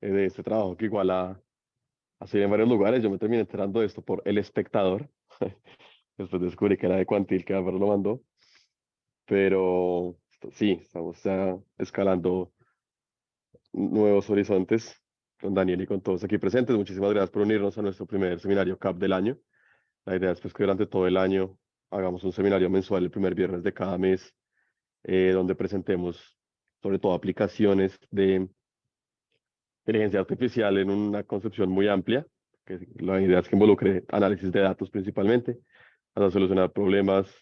de este trabajo que igual a seguir en varios lugares. Yo me terminé enterando de esto por El Espectador. Después descubrí que era de Quantil, que Álvaro lo mandó. Pero sí, estamos ya escalando nuevos horizontes con Daniel y con todos aquí presentes. Muchísimas gracias por unirnos a nuestro primer seminario CAP del año. La idea es pues, que durante todo el año hagamos un seminario mensual el primer viernes de cada mes, donde presentemos sobre todo aplicaciones de inteligencia artificial en una concepción muy amplia, que la idea es que involucre análisis de datos principalmente, hasta solucionar problemas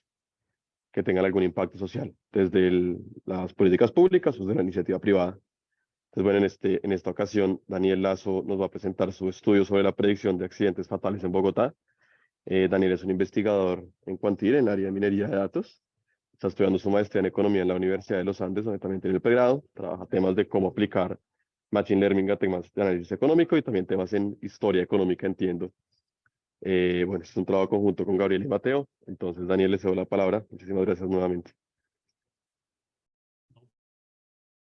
que tengan algún impacto social, desde las políticas públicas o de la iniciativa privada. Entonces, bueno, en esta ocasión, Daniel Lazo nos va a presentar su estudio sobre la predicción de accidentes fatales en Bogotá. Daniel es un investigador en Quantil, en el área de minería de datos. Está estudiando su maestría en economía en la Universidad de los Andes, donde también tiene el pregrado. Trabaja temas de cómo aplicar machine learning a temas de análisis económico y también temas en historia económica, entiendo. Bueno, este es un trabajo conjunto con Gabriel y Mateo. Entonces, Daniel, le cedo la palabra. Muchísimas gracias nuevamente.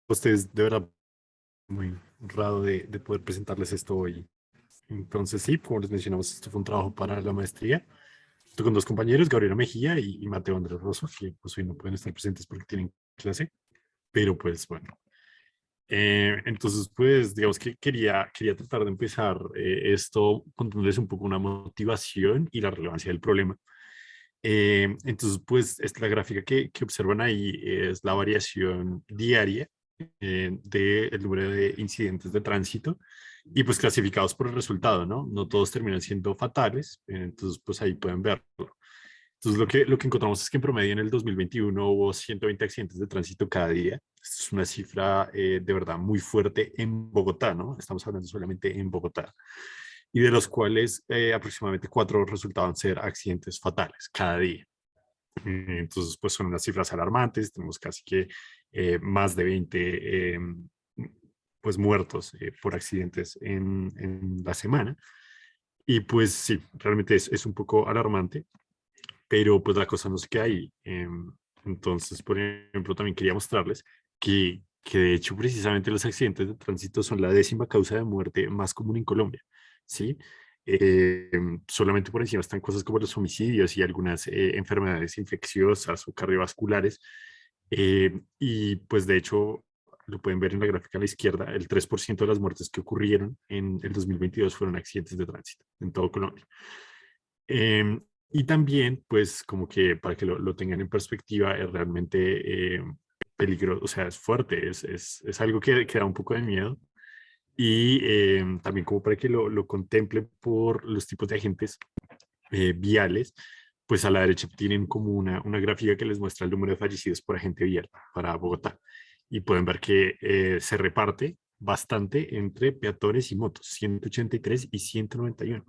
Ustedes, de verdad, muy honrado de poder presentarles esto hoy. Entonces, sí, como les mencionamos, esto fue un trabajo para la maestría. Estoy con dos compañeros, Gabriela Mejía y Mateo Andrés Rosso, que pues hoy no pueden estar presentes porque tienen clase, pero pues bueno. Entonces, pues, digamos que quería tratar de empezar esto contándoles un poco una motivación y la relevancia del problema. Entonces, pues, la gráfica que observan ahí es la variación diaria del número de incidentes de tránsito y pues clasificados por el resultado, ¿no? No todos terminan siendo fatales, entonces pues ahí pueden verlo. Entonces lo que encontramos es que en promedio en el 2021 hubo 120 accidentes de tránsito cada día. Esto es una cifra de verdad muy fuerte en Bogotá, ¿no? Estamos hablando solamente en Bogotá. Y de los cuales aproximadamente 4 resultaban ser accidentes fatales cada día. Entonces, pues son unas cifras alarmantes. Tenemos casi que más de 20 pues muertos por accidentes en la semana. Y pues sí, realmente es un poco alarmante, pero pues la cosa no se queda ahí. Entonces, por ejemplo, también quería mostrarles que de hecho precisamente los accidentes de tránsito son la 10ª causa de muerte más común en Colombia, ¿sí? Eh, Solamente por encima están cosas como los homicidios y algunas enfermedades infecciosas o cardiovasculares. Y pues de hecho, lo pueden ver en la gráfica a la izquierda, el 3% de las muertes que ocurrieron en el 2022 fueron accidentes de tránsito en todo Colombia. Y también, pues, como que para que lo tengan en perspectiva, es realmente peligroso, o sea, es fuerte, es algo que da un poco de miedo. Y también como para que lo contemplen por los tipos de agentes viales, pues a la derecha tienen como una gráfica que les muestra el número de fallecidos por agente vial para Bogotá. Y pueden ver que se reparte bastante entre peatones y motos, 183 y 191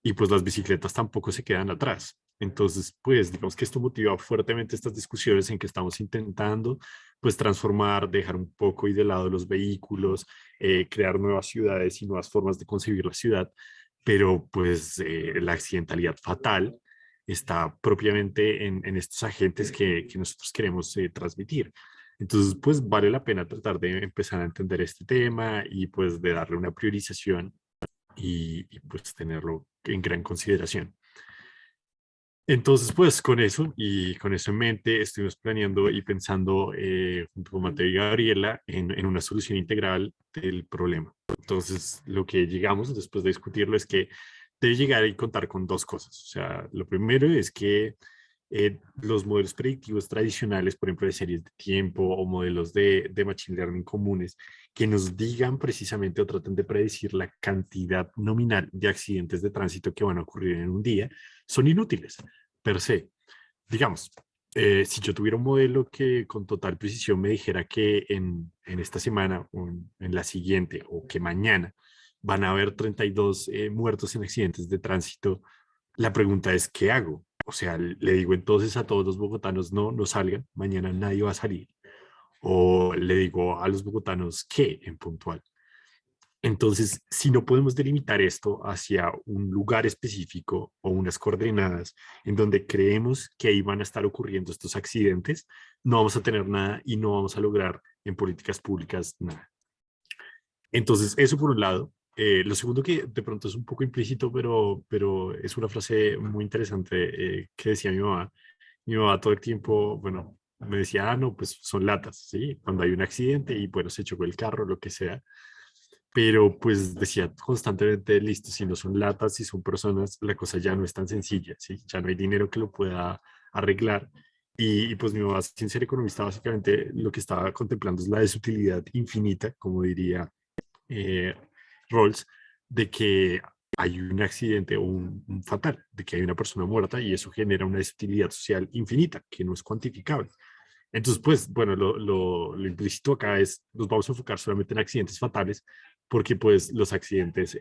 y pues las bicicletas tampoco se quedan atrás. Entonces, pues digamos que esto motiva fuertemente estas discusiones en que estamos intentando pues transformar, dejar un poco y de lado los vehículos, crear nuevas ciudades y nuevas formas de concebir la ciudad, pero pues la accidentalidad fatal está propiamente en estos agentes que nosotros queremos transmitir. Entonces, pues vale la pena tratar de empezar a entender este tema y pues de darle una priorización pues tenerlo en gran consideración. Entonces, pues con eso y con eso en mente, estuvimos planeando y pensando junto con Mateo y Gabriela en una solución integral del problema. Entonces, lo que llegamos después de discutirlo es que debe llegar y contar con dos cosas. O sea, lo primero es que los modelos predictivos tradicionales, por ejemplo, de series de tiempo o modelos de machine learning comunes, que nos digan precisamente o traten de predecir la cantidad nominal de accidentes de tránsito que van a ocurrir en un día, son inútiles per se. Digamos, si yo tuviera un modelo que con total precisión me dijera que en esta semana o en la siguiente o que mañana van a haber 32 muertos en accidentes de tránsito, la pregunta es, ¿qué hago? O sea, le digo entonces a todos los bogotanos, no, no salgan, mañana nadie va a salir. O le digo a los bogotanos, ¿qué en puntual? Entonces, si no podemos delimitar esto hacia un lugar específico o unas coordenadas en donde creemos que ahí van a estar ocurriendo estos accidentes, no vamos a tener nada y no vamos a lograr en políticas públicas nada. Entonces, eso por un lado. Lo segundo que de pronto es un poco implícito, pero es una frase muy interesante que decía mi mamá. Mi mamá todo el tiempo, bueno, me decía, ah, no, pues son latas, ¿sí? Cuando hay un accidente y, bueno, se chocó el carro, lo que sea. Pero pues decía constantemente, listo, si no son latas, si son personas, la cosa ya no es tan sencilla, ¿sí? Ya no hay dinero que lo pueda arreglar. Pues mi mamá, sin ser economista, básicamente lo que estaba contemplando es la desutilidad infinita, como diría eh, Rawls, de que hay un accidente o un fatal, de que hay una persona muerta y eso genera una desutilidad social infinita, que no es cuantificable. Entonces, pues, bueno, lo implícito acá es, nos vamos a enfocar solamente en accidentes fatales, porque pues los accidentes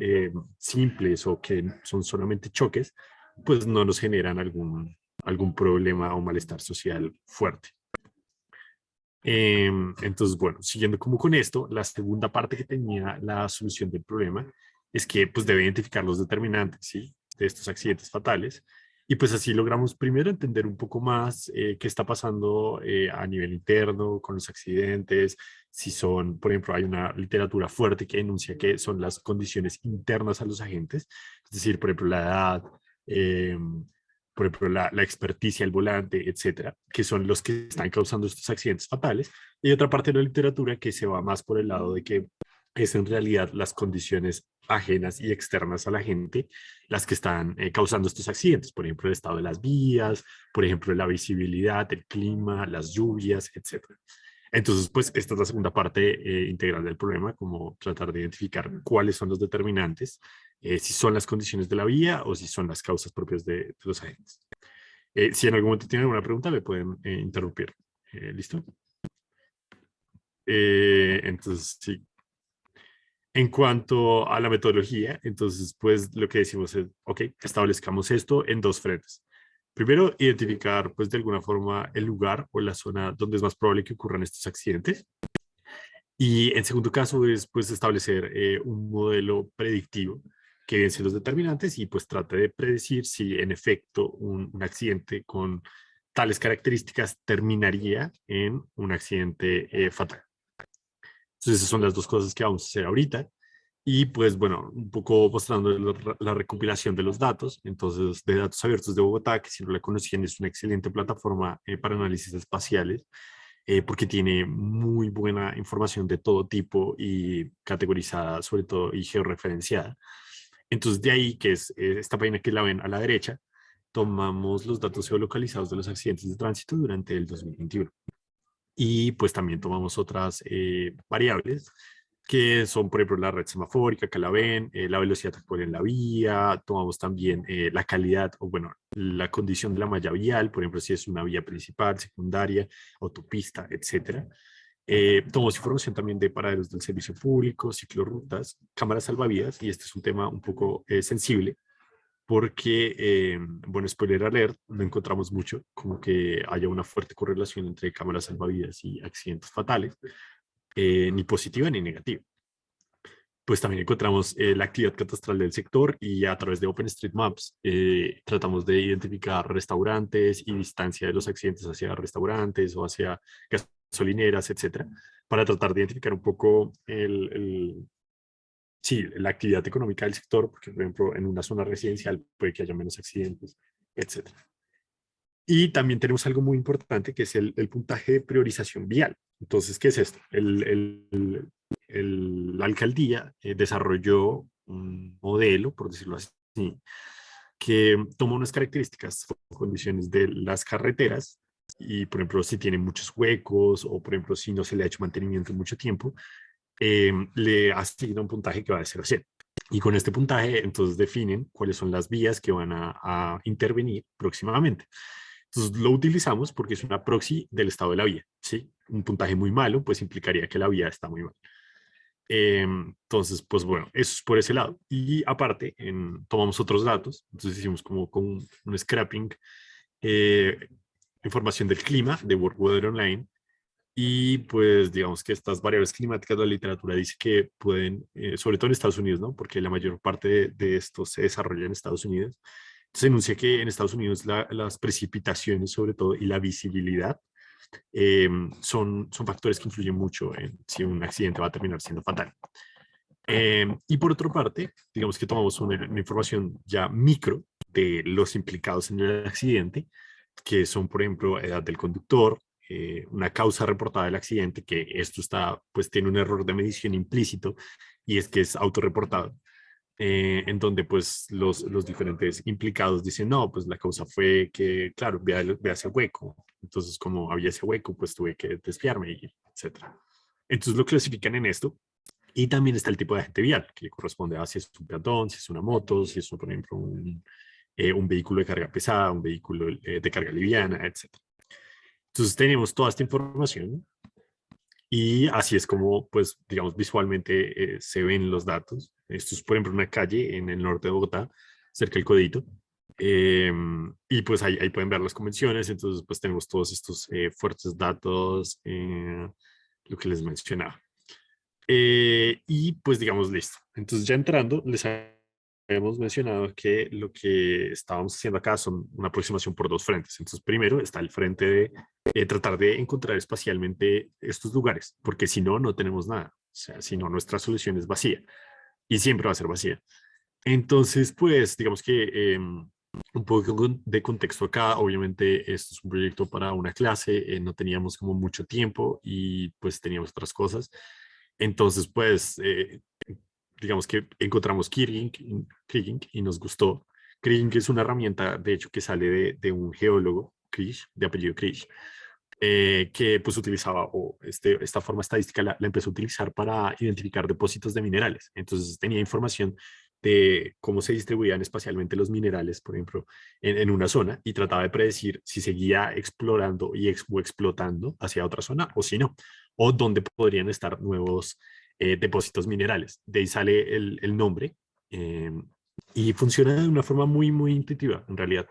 simples o que son solamente choques, pues no nos generan algún problema o malestar social fuerte. Entonces, bueno, siguiendo como con esto, la segunda parte que tenía la solución del problema es que pues debe identificar los determinantes, ¿sí? De estos accidentes fatales. Y pues así logramos primero entender un poco más qué está pasando a nivel interno con los accidentes, si son, por ejemplo, hay una literatura fuerte que denuncia que son las condiciones internas a los agentes, es decir, por ejemplo, la edad, eh, por ejemplo, la experticia, el volante, etcétera, que son los que están causando estos accidentes fatales. Y otra parte de la literatura que se va más por el lado de que es en realidad las condiciones ajenas y externas a la gente las que están causando estos accidentes, por ejemplo, el estado de las vías, por ejemplo, la visibilidad, el clima, las lluvias, etcétera. Entonces, pues esta es la segunda parte integral del problema, como tratar de identificar cuáles son los determinantes, si son las condiciones de la vía o si son las causas propias de los agentes. Si en algún momento tienen alguna pregunta, me pueden interrumpir. ¿Listo? Entonces, sí. En cuanto a la metodología, entonces, pues lo que decimos es, ok, establezcamos esto en dos frentes. Primero, identificar, pues de alguna forma, el lugar o la zona donde es más probable que ocurran estos accidentes. Y en segundo caso es pues establecer un modelo predictivo que vence los determinantes y pues trate de predecir si en efecto un accidente con tales características terminaría en un accidente fatal. Entonces esas son las dos cosas que vamos a hacer ahorita. Y pues bueno, un poco mostrando la recopilación de los datos, entonces de Datos Abiertos de Bogotá, que si no la conocían es una excelente plataforma para análisis espaciales porque tiene muy buena información de todo tipo y categorizada sobre todo y georreferenciada. Entonces de ahí, que es esta página que la ven a la derecha, tomamos los datos geolocalizados de los accidentes de tránsito durante el 2021. Y pues también tomamos otras variables que son, por ejemplo, la red semafórica, que la ven, la velocidad actual en la vía, tomamos también la calidad o, bueno, la condición de la malla vial, por ejemplo, si es una vía principal, secundaria, autopista, etcétera. Tomamos información también de paraderos del servicio público, ciclorrutas, cámaras salvavidas, y este es un tema un poco sensible porque, bueno, spoiler alert, no encontramos mucho como que haya una fuerte correlación entre cámaras salvavidas y accidentes fatales, ni positiva ni negativa. Pues también encontramos la actividad catastral del sector y a través de OpenStreetMaps tratamos de identificar restaurantes y distancia de los accidentes hacia restaurantes o hacia gasolineras, etcétera, para tratar de identificar un poco sí, la actividad económica del sector, porque por ejemplo en una zona residencial puede que haya menos accidentes, etcétera. Y también tenemos algo muy importante que es el puntaje de priorización vial. Entonces, ¿qué es esto? La alcaldía desarrolló un modelo, por decirlo así, que toma unas características o condiciones de las carreteras y, por ejemplo, si tienen muchos huecos o, por ejemplo, si no se le ha hecho mantenimiento en mucho tiempo, le asigna un puntaje que va de 0 a 100. Y con este puntaje, entonces definen cuáles son las vías que van a intervenir próximamente. Entonces lo utilizamos porque es una proxy del estado de la vía, ¿sí? Un puntaje muy malo, pues implicaría que la vía está muy mal. Entonces, pues bueno, eso es por ese lado. Y aparte, tomamos otros datos, entonces hicimos como con un scrapping, eh, información del clima de World Weather Online, y pues digamos que estas variables climáticas, la literatura dice que pueden, sobre todo en Estados Unidos, ¿no? Porque la mayor parte de esto se desarrolla en Estados Unidos. Se enuncia que en Estados Unidos las precipitaciones, sobre todo, y la visibilidad son factores que influyen mucho en si un accidente va a terminar siendo fatal. Y por otra parte, digamos que tomamos una información ya micro de los implicados en el accidente, que son, por ejemplo, edad del conductor, una causa reportada del accidente, que esto está, pues tiene un error de medición implícito y es que es autorreportado, en donde pues los diferentes implicados dicen, no, pues la causa fue que, claro, vea ese hueco, entonces como había ese hueco, pues tuve que desviarme, y etcétera. Entonces lo clasifican en esto y también está el tipo de agente vial, que corresponde a si es un peatón, si es una moto, si es, por ejemplo, un vehículo de carga pesada, un vehículo de carga liviana, etcétera. Entonces tenemos toda esta información y así es como, pues, digamos, visualmente se ven los datos. Esto es, por ejemplo, una calle en el norte de Bogotá, cerca del Codito. Eh, y pues ahí pueden ver las convenciones. Entonces, pues tenemos todos estos fuertes datos, lo que les mencionaba. Y pues digamos, listo. Entonces ya entrando, les habíamos mencionado que lo que estábamos haciendo acá son una aproximación por dos frentes. Entonces primero está el frente de tratar de encontrar espacialmente estos lugares, porque si no, no tenemos nada. O sea, si no, nuestra solución es vacía y siempre va a ser vacía. Entonces, pues digamos que un poco de contexto acá, obviamente esto es un proyecto para una clase, no teníamos como mucho tiempo y pues teníamos otras cosas. Entonces, pues, digamos que encontramos Kriging y nos gustó. Kriging es una herramienta, de hecho, que sale de un geólogo, Krish, de apellido Krish, que pues utilizaba, o esta forma estadística la empezó a utilizar para identificar depósitos de minerales. Entonces tenía información de cómo se distribuían espacialmente los minerales, por ejemplo, en una zona y trataba de predecir si seguía explorando o explotando hacia otra zona o si no, o dónde podrían estar nuevos depósitos minerales. De ahí sale el nombre eh, y funciona de una forma muy, muy intuitiva en realidad.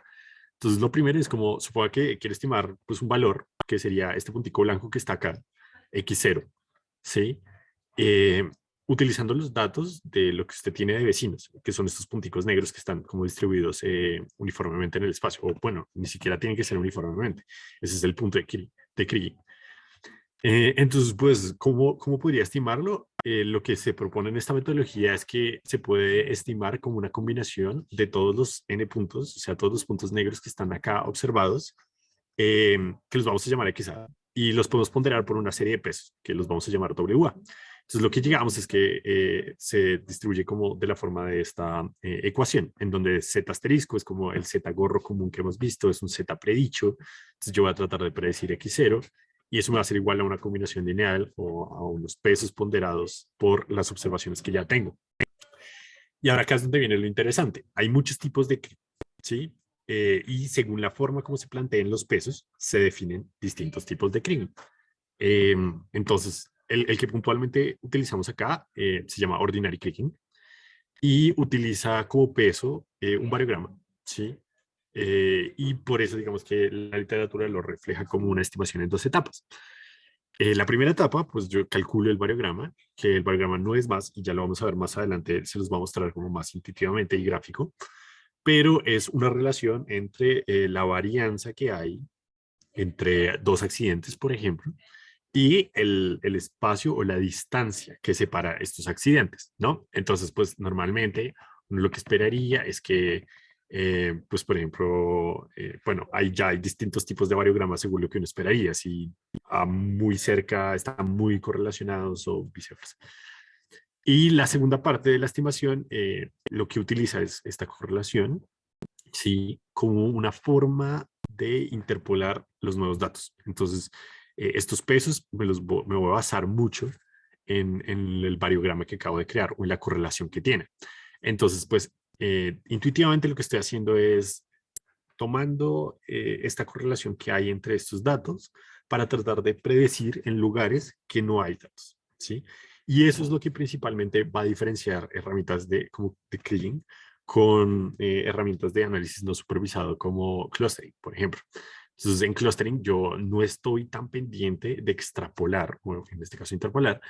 Entonces, lo primero es como, suponga que quiere estimar pues, un valor, que sería este puntico blanco que está acá, X0, ¿sí? Eh, Utilizando los datos de lo que usted tiene de vecinos, que son estos punticos negros que están como distribuidos uniformemente en el espacio, o bueno, ni siquiera tienen que ser uniformemente. Ese es el punto de Kriging. Entonces, pues, ¿cómo podría estimarlo? Lo que se propone en esta metodología es que se puede estimar como una combinación de todos los n puntos, o sea, todos los puntos negros que están acá observados, que los vamos a llamar XA, y los podemos ponderar por una serie de pesos, que los vamos a llamar WA. Entonces, lo que llegamos es que se distribuye como de la forma de esta ecuación, en donde Z asterisco es como el Z gorro común que hemos visto, es un Z predicho. Entonces, yo voy a tratar de predecir X0 y eso me va a ser igual a una combinación lineal o a unos pesos ponderados por las observaciones que ya tengo. Y ahora acá es donde viene lo interesante. Hay muchos tipos de CRI, ¿sí? Y según la forma como se planteen los pesos, se definen distintos tipos de CRI. Entonces, el que puntualmente utilizamos acá se llama Ordinary Cricking y utiliza como peso un variograma, ¿sí? Y por eso digamos que la literatura lo refleja como una estimación en dos etapas. La primera etapa, pues yo calculo el variograma, que el variograma no es más, y ya lo vamos a ver más adelante, se los va a mostrar como más intuitivamente y gráfico, pero es una relación entre la varianza que hay entre dos accidentes, por ejemplo, y el espacio o la distancia que separa estos accidentes, ¿no? Entonces, pues normalmente uno lo que esperaría es que, pues por ejemplo, bueno, hay distintos tipos de variogramas según lo que uno esperaría, si a muy cerca están muy correlacionados o viceversa. Y la segunda parte de la estimación, lo que utiliza es esta correlación, ¿sí? Como una forma de interpolar los nuevos datos. Entonces, estos pesos me voy a basar mucho en el variograma que acabo de crear o en la correlación que tiene. Entonces, pues, intuitivamente lo que estoy haciendo es tomando esta correlación que hay entre estos datos para tratar de predecir en lugares que no hay datos, ¿sí? Y eso es lo que principalmente va a diferenciar herramientas como de Kriging con herramientas de análisis no supervisado como clustering, por ejemplo. Entonces, en clustering yo no estoy tan pendiente de extrapolar, o en este caso interpolar,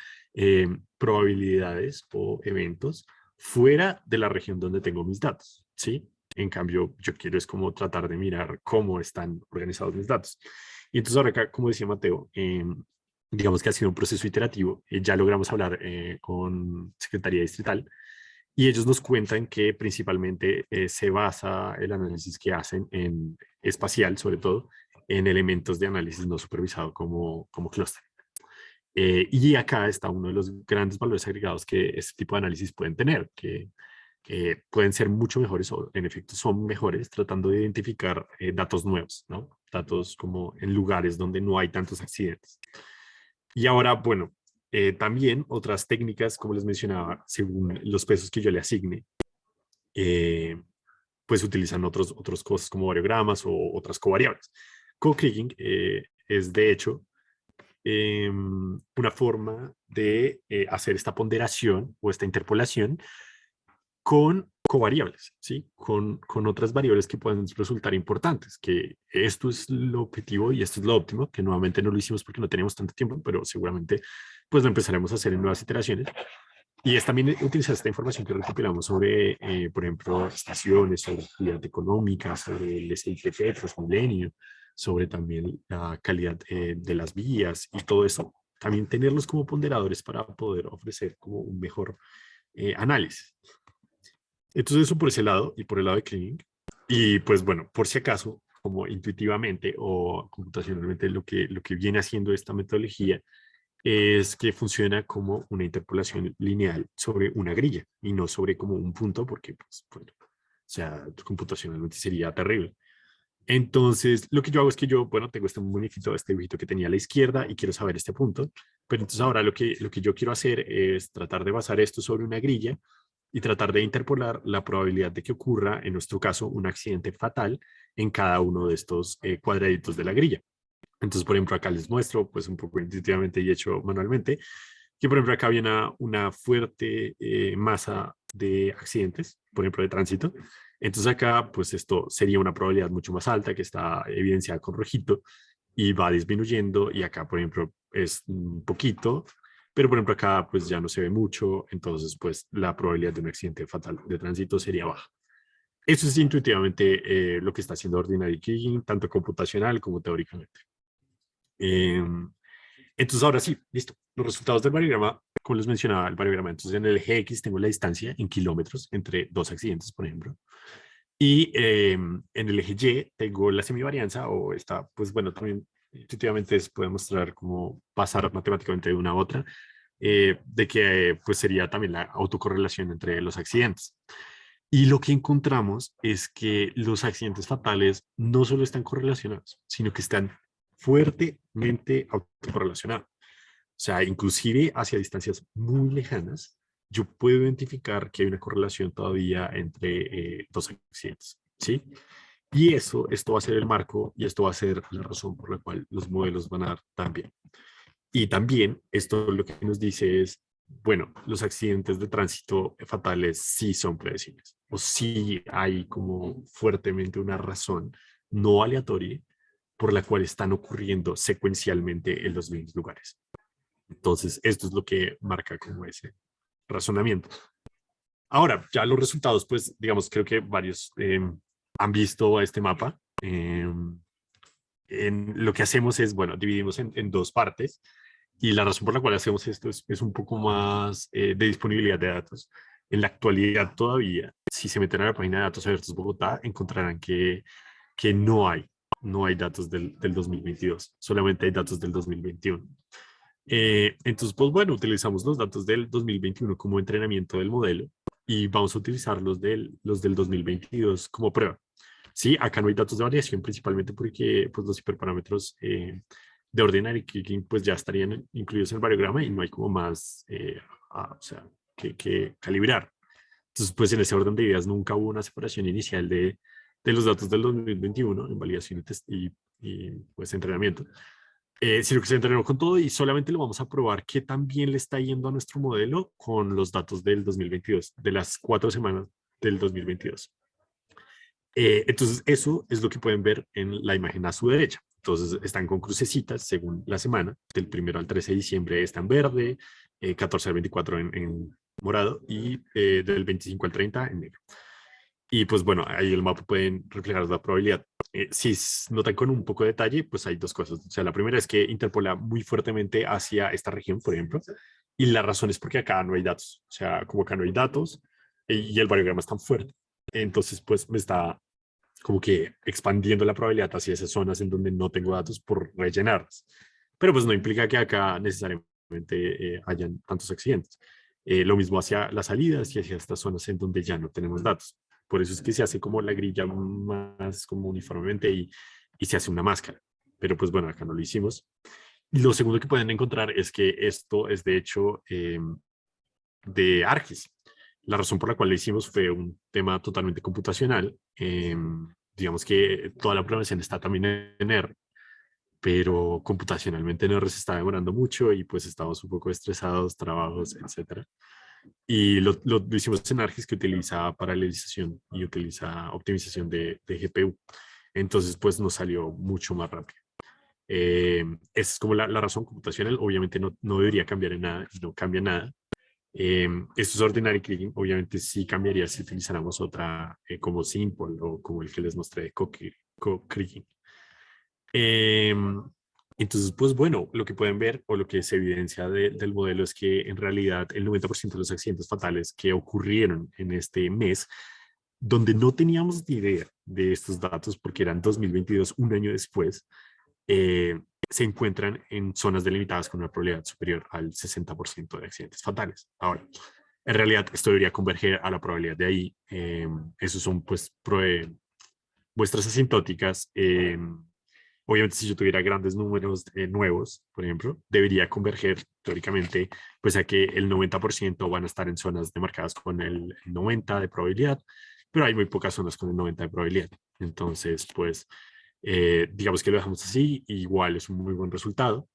probabilidades o eventos fuera de la región donde tengo mis datos, ¿sí? En cambio, yo quiero es como tratar de mirar cómo están organizados mis datos. Y entonces ahora acá, como decía Mateo, digamos que ha sido un proceso iterativo. Ya logramos hablar con Secretaría Distrital y ellos nos cuentan que principalmente se basa el análisis que hacen en espacial, sobre todo, en elementos de análisis no supervisado como clúster. Y acá está uno de los grandes valores agregados que este tipo de análisis pueden tener, que pueden ser mucho mejores o en efecto son mejores tratando de identificar datos nuevos, ¿no? Datos como en lugares donde no hay tantos accidentes. Y ahora, bueno, también otras técnicas, como les mencionaba, según los pesos que yo le asigne, eh, pues utilizan otros cosas como variogramas o otras covariables. Co-kriging es de hecho una forma de hacer esta ponderación o esta interpolación con covariables, ¿sí? Con otras variables que pueden resultar importantes, que esto es lo objetivo y esto es lo óptimo, que nuevamente no lo hicimos porque no teníamos tanto tiempo, pero seguramente pues lo empezaremos a hacer en nuevas iteraciones. Y es también utilizar esta información que recopilamos sobre, por ejemplo, estaciones, sobre actividad económica, sobre el SITP, Transmilenio, sobre también la calidad de las vías y todo eso. También tenerlos como ponderadores para poder ofrecer como un mejor análisis. Entonces eso por ese lado y por el lado de cleaning. Y pues bueno, por si acaso, como intuitivamente o computacionalmente lo que viene haciendo esta metodología es que funciona como una interpolación lineal sobre una grilla y no sobre como un punto porque pues bueno, o sea, computacionalmente sería terrible. Entonces, lo que yo hago es que yo, bueno, tengo este dibujito que tenía a la izquierda y quiero saber este punto, pero entonces ahora lo que yo quiero hacer es tratar de basar esto sobre una grilla y tratar de interpolar la probabilidad de que ocurra, en nuestro caso, un accidente fatal en cada uno de estos cuadraditos de la grilla. Entonces, por ejemplo, acá les muestro, pues un poco intuitivamente y hecho manualmente, que por ejemplo acá había una fuerte masa de accidentes, por ejemplo, de tránsito. Entonces acá, pues esto sería una probabilidad mucho más alta que está evidenciada con rojito y va disminuyendo y acá, por ejemplo, es un poquito, pero por ejemplo acá pues ya no se ve mucho, entonces pues la probabilidad de un accidente fatal de tránsito sería baja. Eso es intuitivamente lo que está haciendo Ordinary Kriging, tanto computacional como teóricamente. Eh, entonces, ahora sí, listo. Los resultados del variograma, como les mencionaba, el variograma. Entonces, en el eje X tengo la distancia en kilómetros entre dos accidentes, por ejemplo. Y en el eje Y tengo la semivarianza, o esta, pues bueno, también intuitivamente se puede mostrar cómo pasar matemáticamente de una a otra, de que pues sería también la autocorrelación entre los accidentes. Y lo que encontramos es que los accidentes fatales no solo están correlacionados, sino que están fuertemente autocorrelacionados. O sea, inclusive hacia distancias muy lejanas, yo puedo identificar que hay una correlación todavía entre dos accidentes, ¿sí? Y eso, esto va a ser el marco y esto va a ser la razón por la cual los modelos van a dar tan bien. Y también esto lo que nos dice es, bueno, los accidentes de tránsito fatales sí son predecibles o sí hay como fuertemente una razón no aleatoria por la cual están ocurriendo secuencialmente en los mismos lugares. Entonces, esto es lo que marca como ese razonamiento. Ahora, ya los resultados, pues, digamos, creo que varios han visto este mapa. Lo que hacemos es, bueno, dividimos en dos partes y la razón por la cual hacemos esto es un poco más de disponibilidad de datos. En la actualidad todavía, si se meten a la página de datos abiertos Bogotá, encontrarán que no hay datos del 2022, solamente hay datos del 2021. Entonces, pues bueno, utilizamos los datos del 2021 como entrenamiento del modelo y vamos a utilizar los del 2022 como prueba. Sí, acá no hay datos de variación, principalmente porque pues, los hiperparámetros de Ordinary Kriging pues ya estarían incluidos en el variograma y no hay como más o sea, que calibrar. Entonces, pues en ese orden de ideas nunca hubo una separación inicial de los datos del 2021 en validación y pues entrenamiento, sino que se entrenó con todo y solamente lo vamos a probar qué tan bien le está yendo a nuestro modelo con los datos del 2022, de las 4 semanas del 2022. Entonces, eso es lo que pueden ver en la imagen a su derecha. Entonces, están con crucecitas según la semana. Del 1 al 13 de diciembre está en verde, 14 al 24 en morado y del 25 al 30 en negro. Y pues bueno, ahí el mapa pueden reflejar la probabilidad. Si notan con un poco de detalle, pues hay dos cosas. O sea, la primera es que interpola muy fuertemente hacia esta región, por ejemplo, y la razón es porque acá no hay datos. O sea, como acá no hay datos y el variograma es tan fuerte, entonces pues me está como que expandiendo la probabilidad hacia esas zonas en donde no tengo datos por rellenarlas. Pero pues no implica que acá necesariamente hayan tantos accidentes. Lo mismo hacia las salidas y hacia estas zonas en donde ya no tenemos datos. Por eso es que se hace como la grilla más como uniformemente y se hace una máscara. Pero pues bueno, acá no lo hicimos. Y lo segundo que pueden encontrar es que esto es de hecho de ArcGIS. La razón por la cual lo hicimos fue un tema totalmente computacional. Digamos que toda la programación está también en R, pero computacionalmente en R se está demorando mucho y pues estamos un poco estresados, trabajos, etcétera. Y lo hicimos en ArcGIS, que utiliza paralelización y utiliza optimización de GPU. Entonces, pues nos salió mucho más rápido. Esa es como la razón computacional. Obviamente no debería cambiar en nada y no cambia nada. Esto es ordinary kriging. Obviamente sí cambiaría si utilizáramos otra como simple o como el que les mostré de co-kriging. Entonces, pues bueno, lo que pueden ver o lo que se evidencia del modelo es que en realidad el 90% de los accidentes fatales que ocurrieron en este mes, donde no teníamos ni idea de estos datos porque eran 2022, un año después, se encuentran en zonas delimitadas con una probabilidad superior al 60% de accidentes fatales. Ahora, en realidad esto debería converger a la probabilidad de ahí. Esos son pues muestras asintóticas. Obviamente, si yo tuviera grandes números nuevos, por ejemplo, debería converger teóricamente pues a que el 90% van a estar en zonas demarcadas con el 90 de probabilidad, pero hay muy pocas zonas con el 90 de probabilidad. Entonces, pues, digamos que lo dejamos así, igual es un muy buen resultado.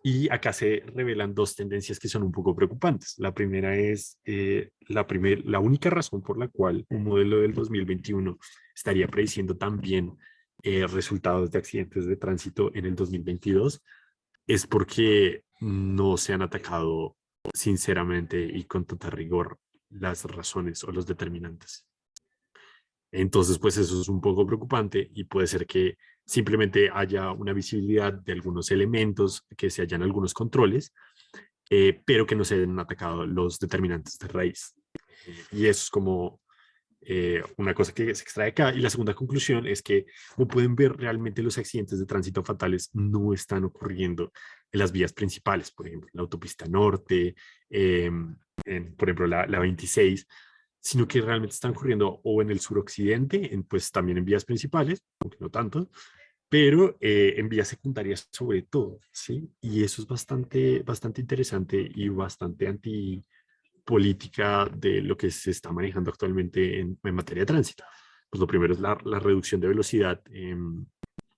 Y acá se revelan dos tendencias que son un poco preocupantes. La primera es la única razón por la cual un modelo del 2021 estaría prediciendo también resultados de accidentes de tránsito en el 2022 es porque no se han atacado sinceramente y con total rigor las razones o los determinantes. Entonces, pues eso es un poco preocupante y puede ser que simplemente haya una visibilidad de algunos elementos, que se hayan algunos controles, pero que no se hayan atacado los determinantes de raíz. Y eso es como una cosa que se extrae acá. Y la segunda conclusión es que, como pueden ver, realmente los accidentes de tránsito fatales no están ocurriendo en las vías principales, por ejemplo, la autopista norte, por ejemplo, la 26, sino que realmente están ocurriendo o en el suroccidente, pues también en vías principales, aunque no tanto, pero en vías secundarias sobre todo, ¿sí? Y eso es bastante interesante y bastante antipolítica de lo que se está manejando actualmente en materia de tránsito. Pues lo primero es la reducción de velocidad,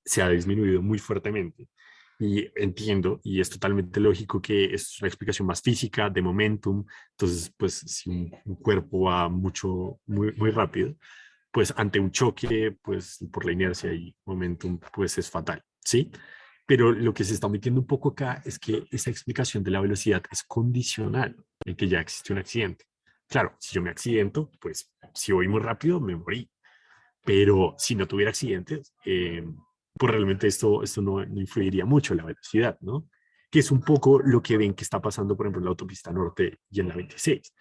se ha disminuido muy fuertemente. Y entiendo, y es totalmente lógico que es una explicación más física, de momentum. Entonces, pues si un cuerpo va muy rápido, pues ante un choque, pues por la inercia y momentum, pues es fatal, ¿sí? Pero lo que se está omitiendo un poco acá es que esa explicación de la velocidad es condicional en que ya existe un accidente. Claro, si yo me accidento, pues si voy muy rápido, me morí. Pero si no tuviera accidentes, pues realmente esto no influiría mucho en la velocidad, ¿no? Que es un poco lo que ven que está pasando, por ejemplo, en la autopista norte y en la 26.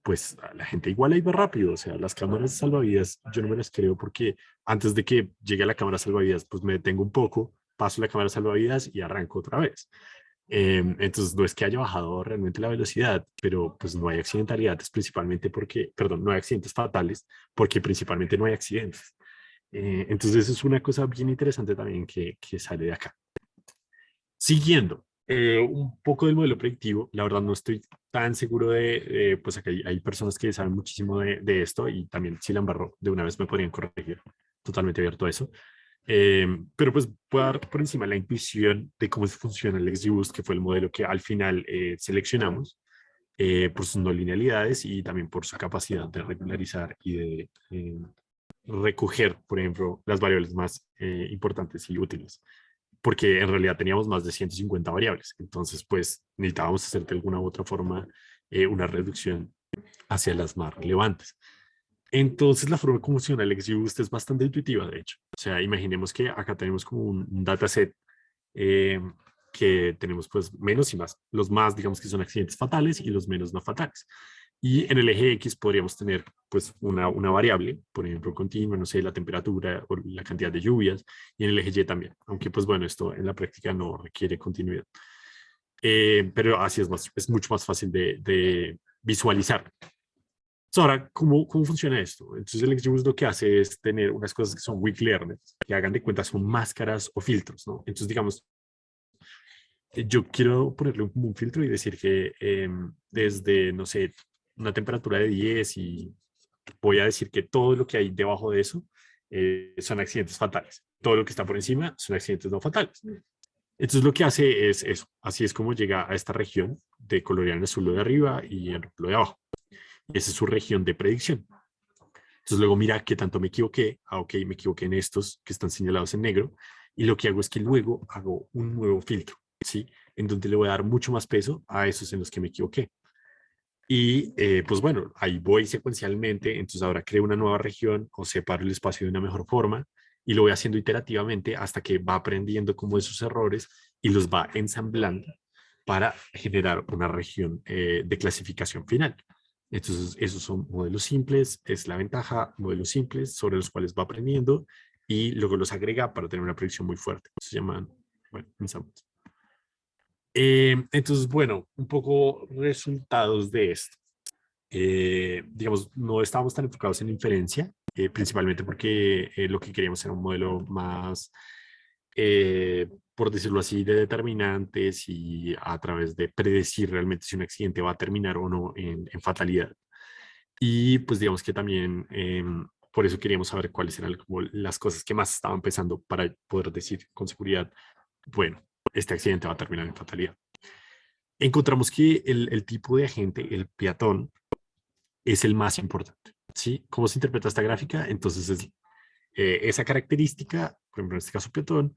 Pues la gente igual ahí va rápido, o sea, las cámaras salvavidas yo no me las creo porque antes de que llegue a la cámara salvavidas, pues me detengo un poco, paso la cámara salvavidas y arranco otra vez. Entonces no es que haya bajado realmente la velocidad, pero pues no hay accidentalidades principalmente porque, perdón, no hay accidentes fatales porque principalmente no hay accidentes. Entonces es una cosa bien interesante también que sale de acá. Siguiendo, un poco del modelo predictivo, la verdad no estoy tan seguro pues acá hay personas que saben muchísimo de esto y también si la embarro de una vez me podrían corregir, totalmente abierto a eso. Pero pues puedo dar por encima la intuición de cómo funciona el XGBoost, que fue el modelo que al final seleccionamos por sus no linealidades y también por su capacidad de regularizar y de recoger, por ejemplo, las variables más importantes y útiles, porque en realidad teníamos más de 150 variables, entonces pues necesitábamos hacer de alguna u otra forma una reducción hacia las más relevantes. Entonces, la forma como funciona el XGBoost es bastante intuitiva, de hecho. O sea, imaginemos que acá tenemos como un dataset eh, que tenemos pues menos y más. Los más, digamos que son accidentes fatales y los menos no fatales. Y en el eje X podríamos tener pues una variable, por ejemplo, continua, no sé, la temperatura o la cantidad de lluvias, y en el eje Y también. Aunque pues bueno, esto en la práctica no requiere continuidad. Pero así es mucho más fácil de visualizar. Ahora, ¿cómo funciona esto? Entonces, el XGBoost lo que hace es tener unas cosas que son weak learners, que hagan de cuenta son máscaras o filtros, ¿no? Entonces, digamos, yo quiero ponerle un filtro y decir que desde, no sé, una temperatura de 10 y voy a decir que todo lo que hay debajo de eso son accidentes fatales. Todo lo que está por encima son accidentes no fatales. Entonces lo que hace es eso. Así es como llega a esta región de colorear en azul lo de arriba y en lo de abajo. Esa es su región de predicción. Entonces luego mira qué tanto me equivoqué. Ah, ok, me equivoqué en estos que están señalados en negro. Y lo que hago es que luego hago un nuevo filtro, ¿sí? En donde le voy a dar mucho más peso a esos en los que me equivoqué. Y pues bueno, ahí voy secuencialmente, entonces ahora creo una nueva región o separo el espacio de una mejor forma y lo voy haciendo iterativamente hasta que va aprendiendo como de sus errores y los va ensamblando para generar una región de clasificación final. Entonces, esos son modelos simples, es la ventaja, modelos simples sobre los cuales va aprendiendo y luego los agrega para tener una predicción muy fuerte. Se llaman, bueno, ensambles. Entonces, bueno, un poco resultados de esto. Digamos, no estábamos tan enfocados en inferencia, principalmente porque lo que queríamos era un modelo más, por decirlo así, de determinantes y a través de predecir realmente si un accidente va a terminar o no en fatalidad. Y pues digamos que también por eso queríamos saber cuáles eran como las cosas que más estaban pesando para poder decir con seguridad, bueno, este accidente va a terminar en fatalidad. Encontramos que el tipo de agente, el peatón, es el más importante. ¿Sí? ¿Cómo se interpreta esta gráfica? Entonces es esa característica, por ejemplo en este caso peatón,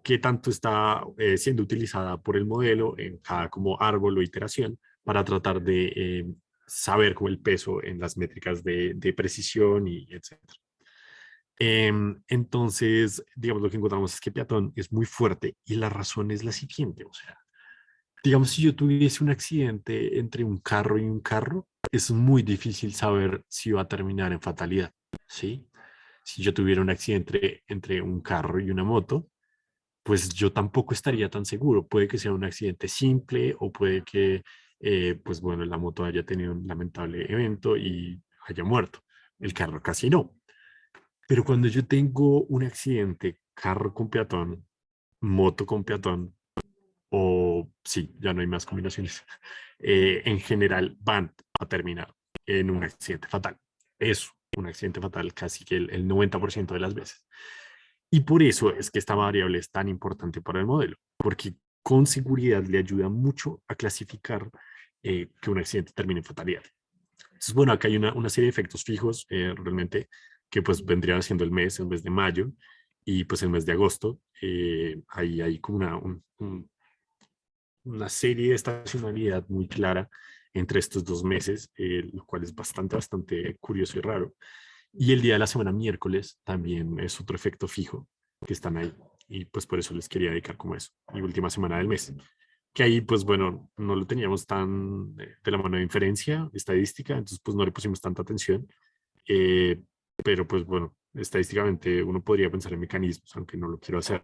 que tanto está siendo utilizada por el modelo en cada como árbol o iteración para tratar de saber como el peso en las métricas de precisión y etcétera. Entonces, digamos, lo que encontramos es que peatón es muy fuerte y la razón es la siguiente, o sea, digamos, si yo tuviese un accidente entre un carro y un carro, es muy difícil saber si va a terminar en fatalidad, ¿sí? Si yo tuviera un accidente entre un carro y una moto, pues yo tampoco estaría tan seguro. Puede que sea un accidente simple o puede que, pues bueno, la moto haya tenido un lamentable evento y haya muerto. El carro casi no. Pero cuando yo tengo un accidente, carro con peatón, moto con peatón, o sí, ya no hay más combinaciones, en general van a terminar en un accidente fatal. Es un accidente fatal casi que el 90% de las veces. Y por eso es que esta variable es tan importante para el modelo, porque con seguridad le ayuda mucho a clasificar que un accidente termine en fatalidad. Entonces, bueno, acá hay una serie de efectos fijos realmente que pues vendrían siendo el mes de mayo y pues el mes de agosto. Ahí hay como una serie de estacionalidad muy clara entre estos dos meses, lo cual es bastante curioso y raro. Y el día de la semana miércoles también es otro efecto fijo que están ahí. Y pues por eso les quería dedicar como eso. Y última semana del mes. Que ahí pues bueno, no lo teníamos tan de la mano de inferencia estadística, entonces pues no le pusimos tanta atención. Eh, pero pues bueno, estadísticamente uno podría pensar en mecanismos, aunque no lo quiero hacer.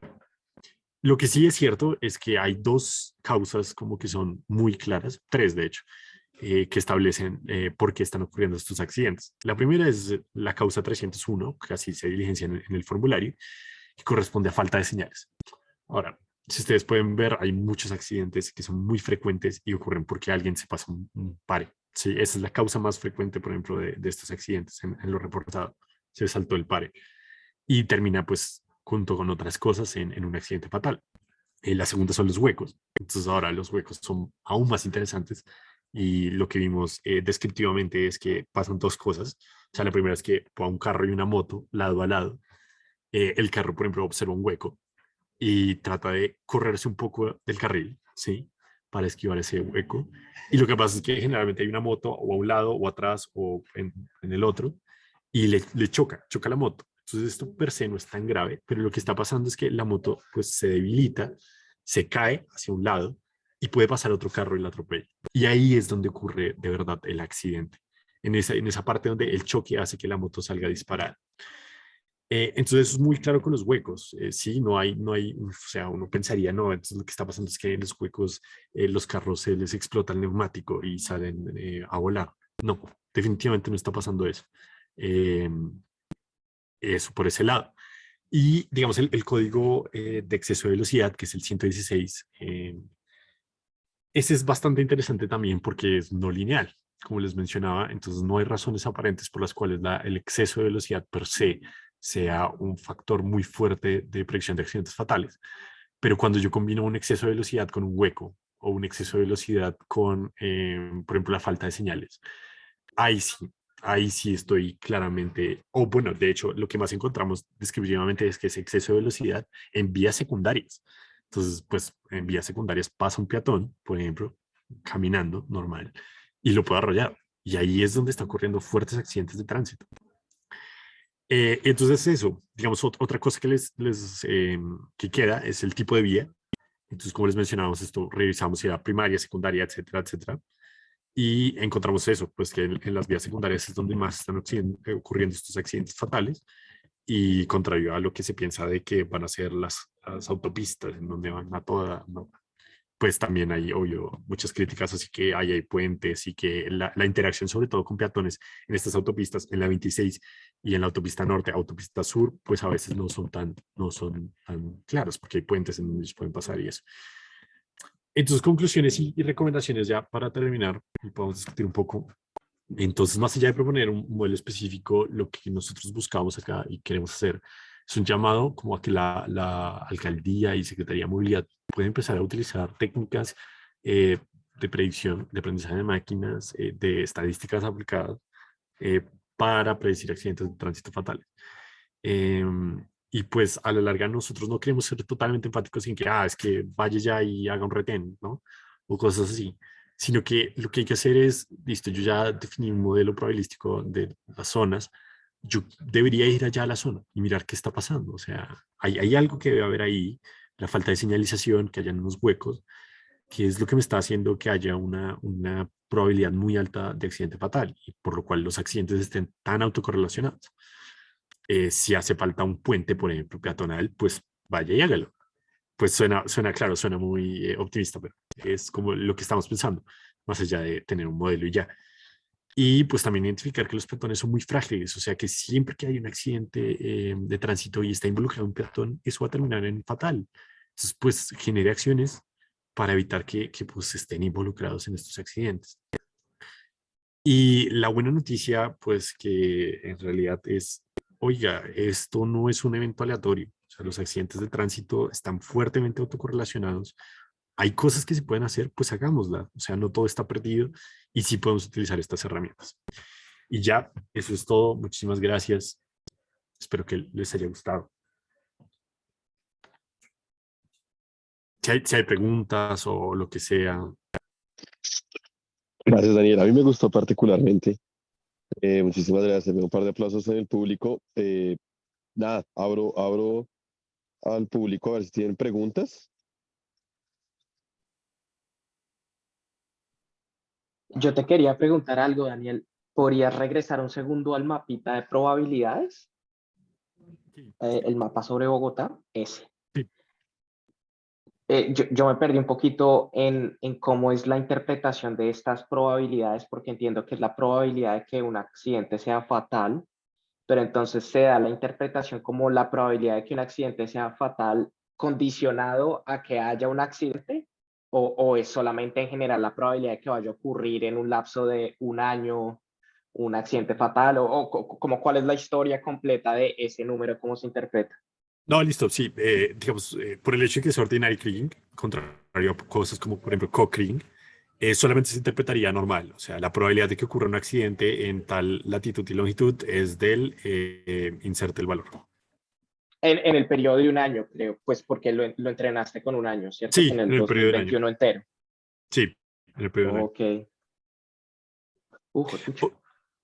Lo que sí es cierto es que hay dos causas como que son muy claras, tres de hecho, que establecen por qué están ocurriendo estos accidentes. La primera es la causa 301, que así se diligencia en el formulario, que corresponde a falta de señales. Ahora, si ustedes pueden ver, hay muchos accidentes que son muy frecuentes y ocurren porque alguien se pasa un pare. Sí, esa es la causa más frecuente, por ejemplo, de estos accidentes en lo reportado. Se saltó el pare y termina pues junto con otras cosas en un accidente fatal. La segunda son los huecos. Entonces ahora los huecos son aún más interesantes y lo que vimos descriptivamente es que pasan dos cosas. O sea, la primera es que va un carro y una moto lado a lado. El carro, por ejemplo, observa un hueco y trata de correrse un poco del carril, ¿sí? Para esquivar ese hueco. Y lo que pasa es que generalmente hay una moto o a un lado o atrás o en el otro y le choca la moto. Entonces esto per se no es tan grave, pero lo que está pasando es que la moto pues se debilita, se cae hacia un lado y puede pasar otro carro y la atropella. Y ahí es donde ocurre de verdad el accidente, en esa parte donde el choque hace que la moto salga disparada. Entonces es muy claro con los huecos. Sí, no hay, o sea, uno pensaría, no, entonces lo que está pasando es que en los huecos los carros se les explota el neumático y salen a volar. No, definitivamente no está pasando eso. Eh, Eso por ese lado. Y digamos, el código de exceso de velocidad, que es el 116, ese es bastante interesante también porque es no lineal, como les mencionaba. Entonces, no hay razones aparentes por las cuales el exceso de velocidad per se sea un factor muy fuerte de predicción de accidentes fatales. Pero cuando yo combino un exceso de velocidad con un hueco o un exceso de velocidad con, por ejemplo, la falta de señales, ahí sí, ahí sí estoy claramente, o bueno, de hecho, lo que más encontramos descriptivamente es que es exceso de velocidad en vías secundarias. Entonces, pues en vías secundarias pasa un peatón, por ejemplo, caminando normal, y lo puede arrollar. Y ahí es donde está ocurriendo fuertes accidentes de tránsito. Entonces, eso, digamos, otra cosa que que queda es el tipo de vía. Entonces, como les mencionábamos, esto revisamos si era primaria, secundaria, etcétera, etcétera. Y encontramos eso, pues que en las vías secundarias es donde más están ocurriendo estos accidentes fatales y contrario a lo que se piensa de que van a ser las autopistas en donde van a toda, ¿no? Pues también hay, obvio, muchas críticas, así que ahí hay puentes y que la interacción sobre todo con peatones en estas autopistas, en la 26 y en la autopista norte, autopista sur, pues a veces no son tan claras porque hay puentes en donde ellos pueden pasar y eso. Entonces, conclusiones y recomendaciones ya para terminar y podemos discutir un poco. Entonces, más allá de proponer un modelo específico, lo que nosotros buscamos acá y queremos hacer es un llamado como a que la alcaldía y Secretaría de Movilidad pueden empezar a utilizar técnicas eh, de predicción, de aprendizaje de máquinas, de estadísticas aplicadas eh, para predecir accidentes de tránsito fatales. Y pues a la larga nosotros no queremos ser totalmente enfáticos en que, es que vaya ya y haga un retén, ¿no? O cosas así, sino que lo que hay que hacer es, listo, yo ya definí un modelo probabilístico de las zonas, yo debería ir allá a la zona y mirar qué está pasando. O sea, hay algo que debe haber ahí, la falta de señalización, que hayan unos huecos, que es lo que me está haciendo que haya una probabilidad muy alta de accidente fatal y por lo cual los accidentes estén tan autocorrelacionados. Si hace falta un puente, por ejemplo, peatonal, pues vaya y hágalo. Pues suena claro, suena muy optimista, pero es como lo que estamos pensando, más allá de tener un modelo y ya. Y pues también identificar que los peatones son muy frágiles, o sea que siempre que hay un accidente de tránsito y está involucrado un peatón, eso va a terminar en fatal. Entonces, pues genere acciones para evitar que pues estén involucrados en estos accidentes. Y la buena noticia, pues que en realidad es, oiga, esto no es un evento aleatorio. O sea, los accidentes de tránsito están fuertemente autocorrelacionados. Hay cosas que se pueden hacer, pues hagámoslas. O sea, no todo está perdido y sí podemos utilizar estas herramientas. Y ya, eso es todo. Muchísimas gracias. Espero que les haya gustado. Si hay preguntas o lo que sea. Gracias, Daniel. A mí me gustó particularmente. Muchísimas gracias. Veo un par de aplausos en el público. Nada, abro al público a ver si tienen preguntas. Yo te quería preguntar algo, Daniel. ¿Podrías regresar un segundo al mapita de probabilidades? Sí, El mapa sobre Bogotá, ese. sí. Yo me perdí un poquito en cómo es la interpretación de estas probabilidades, porque entiendo que es la probabilidad de que un accidente sea fatal, pero entonces se da la interpretación como la probabilidad de que un accidente sea fatal condicionado a que haya un accidente, o es solamente en general la probabilidad de que vaya a ocurrir en un lapso de un año un accidente fatal, como cuál es la historia completa de ese número, cómo se interpreta. No, listo, sí. Digamos, por el hecho de que es ordinary kriging, contrario a cosas como, por ejemplo, co-kriging, solamente se interpretaría normal. O sea, la probabilidad de que ocurra un accidente en tal latitud y longitud es del inserte el valor. En el periodo de un año, creo, pues porque lo entrenaste con un año, ¿cierto? Sí, En el en el dos periodo mil de un año. veintiuno entero. Sí, en el periodo de un año. Ok. Pucha.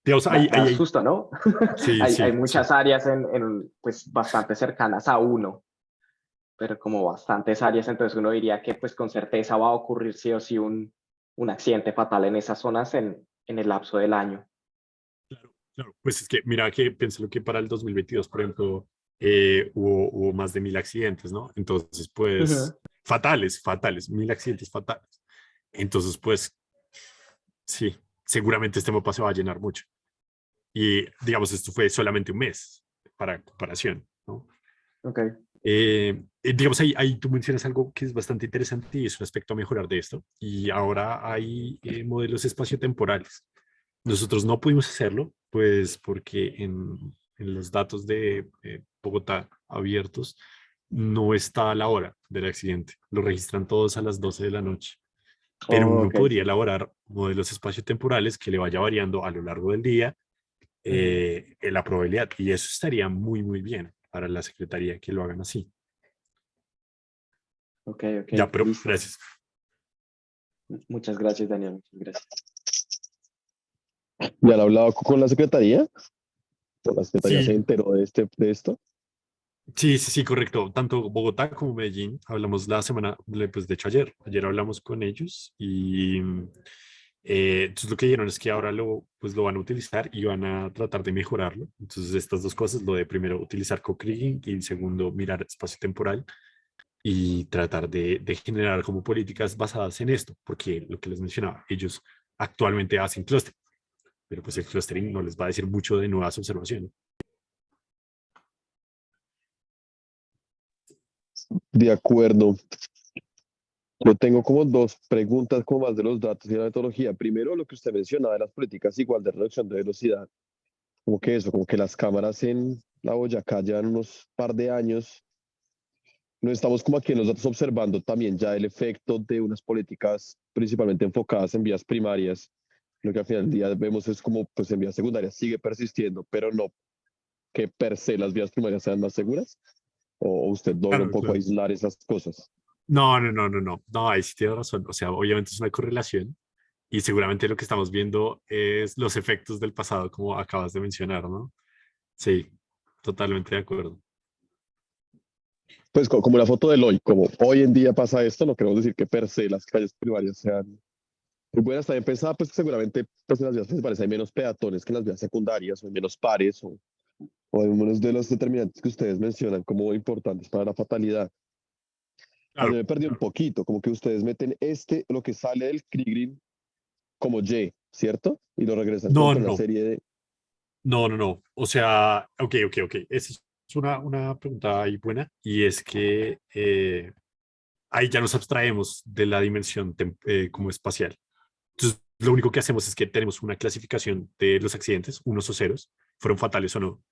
Digamos, Da susto, ¿no? sí, Hay sí, sí. muchas áreas pues, bastante cercanas a uno, pero como bastantes áreas, entonces uno diría que pues con certeza va a ocurrir sí o sí un accidente fatal en esas zonas en el lapso del año. Claro, claro. Pues es que, mira que pensé lo que para el 2022, por ejemplo, hubo más de 1000 accidentes, ¿no? Entonces, pues, Ujú. fatales, fatales, 1000 accidentes fatales. Entonces, pues, sí, seguramente este mapa se va a llenar mucho. Y, digamos, esto fue solamente un mes para comparación, ¿no? Ok. Digamos, ahí tú mencionas algo que es bastante interesante y es un aspecto a mejorar de esto. Y ahora hay modelos espaciotemporales. Nosotros no pudimos hacerlo, pues porque en los datos de Bogotá abiertos no está la hora del accidente. Lo registran todos a las 12 de la noche. Pero Oh, uno ok. podría elaborar modelos espaciotemporales que le vaya variando a lo largo del día Ujú. en la probabilidad. Y eso estaría muy, muy bien para la Secretaría que lo hagan así. Ok, ok, Ya, pero listo. gracias. Muchas gracias, Daniel. Muchas gracias. ¿Ya han hablado con la secretaría? ¿O la secretaría se Sí, enteró de esto? sí, sí, sí, correcto. Tanto Bogotá como Medellín hablamos la semana, pues de hecho ayer hablamos con ellos y entonces lo que dijeron es que ahora pues lo van a utilizar y van a tratar de mejorarlo. Entonces estas dos cosas, lo de primero utilizar co-creating y segundo mirar espacio temporal y tratar de generar como políticas basadas en esto, porque lo que les mencionaba, ellos actualmente hacen clustering, pero pues el clustering no les va a decir mucho de nuevas observaciones. De acuerdo. Yo tengo como dos preguntas como más de los datos y la metodología. Primero, lo que usted mencionaba de las políticas igual de reducción de velocidad. Como que eso, como que las cámaras en la Boyacá llevan unos par de años. No estamos como aquí en los datos observando también ya el efecto de unas políticas principalmente enfocadas en vías primarias. Lo que al final del día vemos es como pues en vías secundarias sigue persistiendo, pero no que per se las vías primarias sean más seguras. O usted logra un Claro, poco claro. aislar esas cosas. No, no, no, no, no, no, ahí sí tienes razón. O sea, obviamente es una correlación y seguramente lo que estamos viendo es los efectos del pasado, como acabas de mencionar, ¿no? Sí, totalmente de acuerdo. Pues como la foto del hoy, como hoy en día pasa esto, no queremos decir que per se las calles primarias sean muy buenas. También pensaba pues que seguramente pues, en las vías principales hay menos peatones que en las vías secundarias, o hay menos pares, o hay unos de los determinantes que ustedes mencionan como importantes para la fatalidad. Yo Claro, me perdí un claro. poquito, como que ustedes meten lo que sale del Krigrin como Y, ¿cierto? Y lo regresan como No, con no, una no, serie de... no, no, no. O sea, ok, ok, ok. Esa es una pregunta ahí buena y es que ahí ya nos abstraemos de la dimensión como espacial. Entonces, lo único que hacemos es que tenemos una clasificación de los accidentes, unos o ceros, fueron fatales o no,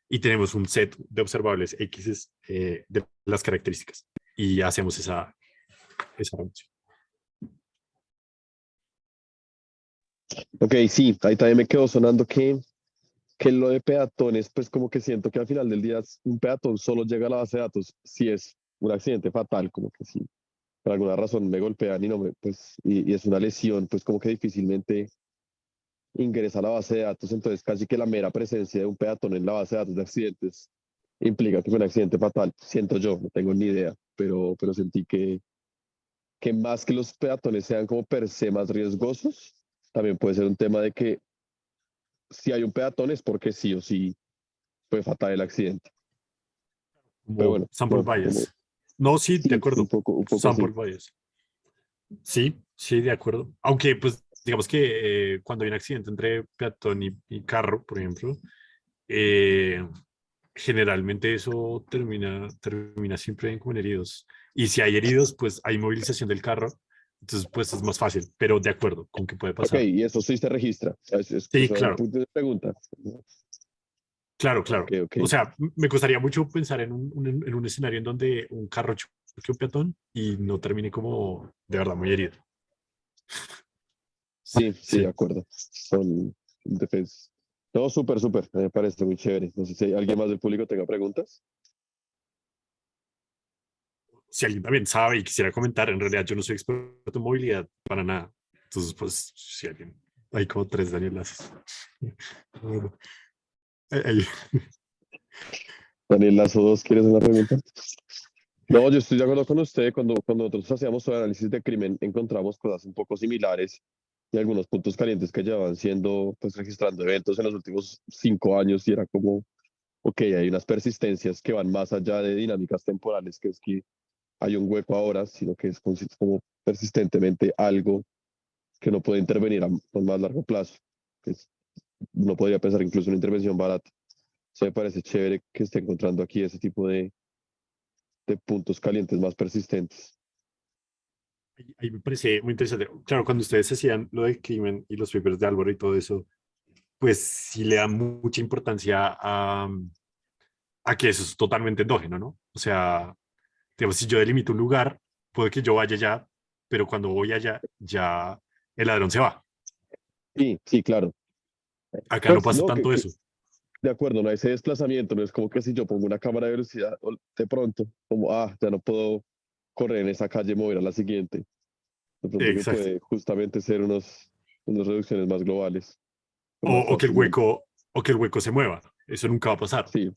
y tenemos un set de observables X de las características y hacemos esa reducción. Ok, sí, ahí también me quedó sonando que lo de peatones, pues como que siento que al final del día un peatón solo llega a la base de datos si es un accidente fatal, como que si por alguna razón me golpean y no me, pues, y es una lesión, pues como que difícilmente ingresa a la base de datos, entonces casi que la mera presencia de un peatón en la base de datos de accidentes implica que fue un accidente fatal, siento yo, no tengo ni idea, pero sentí que más que los peatones sean como per se más riesgosos, también puede ser un tema de que si hay un peatón es porque sí o sí fue fatal el accidente. Pero Como bueno, sample no, como, bias. No, sí, de sí, acuerdo. un poco Sample así. bias. Sí, sí, de acuerdo. Aunque, pues, digamos que cuando hay un accidente entre peatón y carro, por ejemplo, eh, generalmente eso termina siempre con heridos. Y si hay heridos, pues hay movilización del carro. Entonces, pues es más fácil, pero de acuerdo con que puede Ok, pasar. y eso sí se registra. Sí, Eso era un claro, punto de pregunta. claro, Ok, claro. ok. O sea, me costaría mucho pensar en un escenario en donde un carro choque a un peatón y no termine como de verdad muy herido. Sí, sí, de Sí. acuerdo. Son defensas. No, súper, súper. Me parece muy chévere. No sé si alguien más del público tenga preguntas. Si alguien también sabe y quisiera comentar, en realidad yo no soy experto en movilidad para nada. Entonces, pues, si alguien Hay como tres Danielazos. Bueno, ahí- Daniel Lazo 2, ¿quieres una pregunta? No, yo estoy de acuerdo con usted. Cuando nosotros hacíamos todo el análisis de crimen, encontramos cosas un poco similares y algunos puntos calientes que llevaban siendo, pues, registrando eventos en los últimos 5 años y era como, ok, hay unas persistencias que van más allá de dinámicas temporales, que es que hay un hueco ahora, sino que es como persistentemente algo que no puede intervenir con más largo plazo. Que uno podría pensar incluso en una intervención barata. Se me parece chévere que esté encontrando aquí ese tipo de puntos calientes más persistentes. ahí me parece muy interesante. Claro, cuando ustedes hacían lo del crimen y los papers de Álvaro y todo eso, pues sí le dan mucha importancia a que eso es totalmente endógeno, ¿no? O sea, digamos, si yo delimito un lugar, puede que yo vaya allá, pero cuando voy allá, ya el ladrón se va. Sí, sí, claro. Acá no Pues pasa no, tanto eso. de acuerdo, no hay ese desplazamiento, no es como que si yo pongo una cámara de velocidad de pronto, como, ya no puedo correr en esa calle, mover a la siguiente. De pronto que Exacto. puede justamente ser unas reducciones más globales, O, más fácilmente. o que el hueco se mueva. Eso nunca va a pasar. Sí,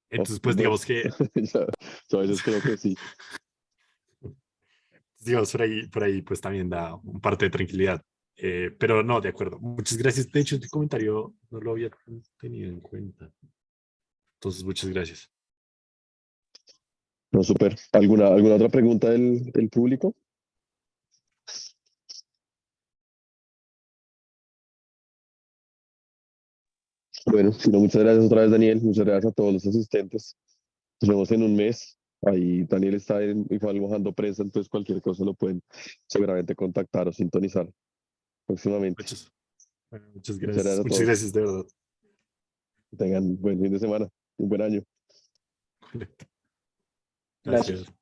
Entonces, pues bueno, digamos que, yo a veces creo que sí. digamos, por ahí, pues también da un parte de tranquilidad. Pero no, de acuerdo. Muchas gracias. De hecho, este comentario no lo había tenido en cuenta. Entonces, muchas gracias. No, súper. ¿Alguna otra pregunta del público? Bueno, si no, muchas gracias otra vez, Daniel. Muchas gracias a todos los asistentes. Nos vemos en un mes. Ahí Daniel está igual mojando prensa, entonces cualquier cosa lo pueden seguramente contactar o sintonizar próximamente. Muchas, bueno, muchas Muchas gracias. gracias a Muchas todos. gracias, de verdad. Que tengan buen fin de semana, un buen año. Gracias. Gracias.